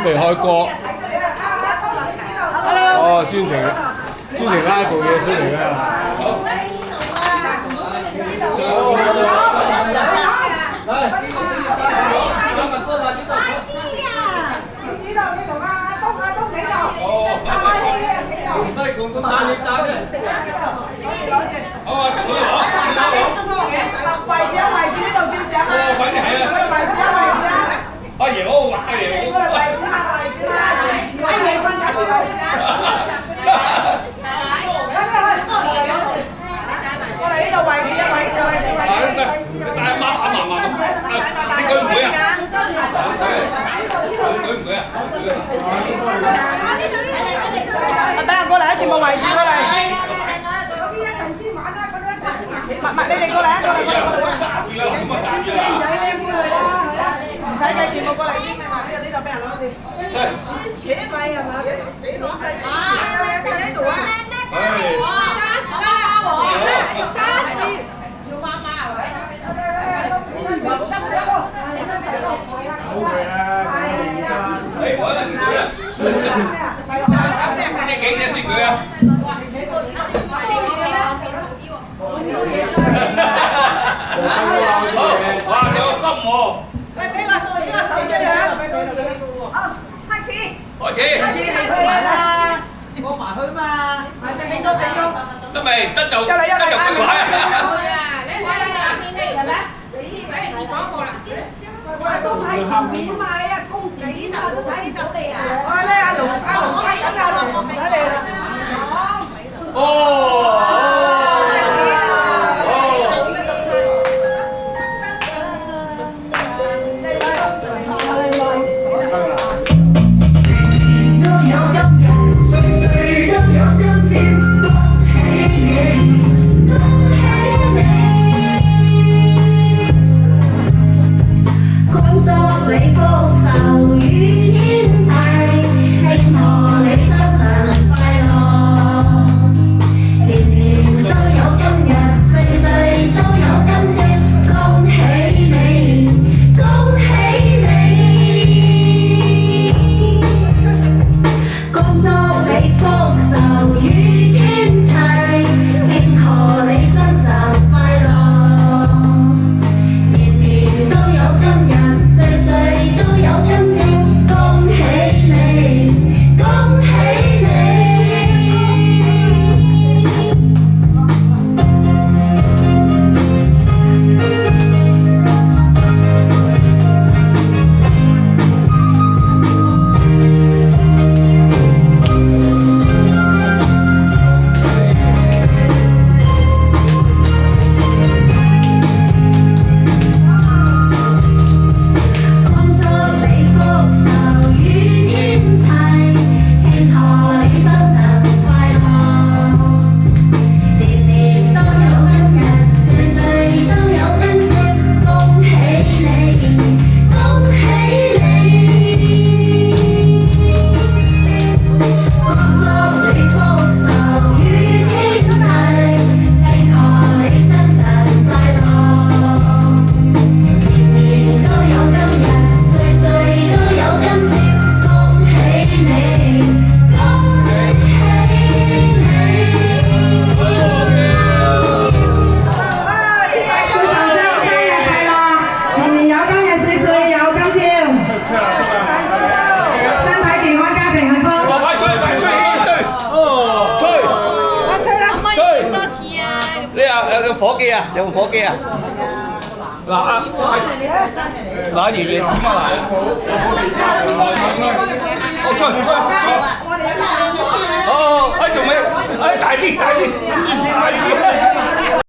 未開歌。哦，專程拉部嘢出嚟㗎。阿爺好玩嘅，過嚟位置嘛，位置嘛，阿爺瞓緊啲位置啊！過嚟呢度位置啊，位置。帶阿嫲咁，你舉唔舉啊？舉唔舉啊？俾人過嚟啊！全部位置過嚟。你哋過嚟啊！唔使計，全部過嚟先。呢度俾人攞住。扯貴係嘛？停喺度啊！要媽媽係咪？好嘅啦，係呢幾隻先舉啊！哇！有心喎！俾個手機啊！好，開始啦！過埋去嘛！整高。得未？得就嚟舉牌啊！都喺前面嘛，你啊公子啊都睇到你啊！我咧阿龍睇緊阿龍，唔使你啦。有火機啊？有冇火機啊？嗱爺爺點啊嗱？我吹！哦，仲未？大啲，大啲！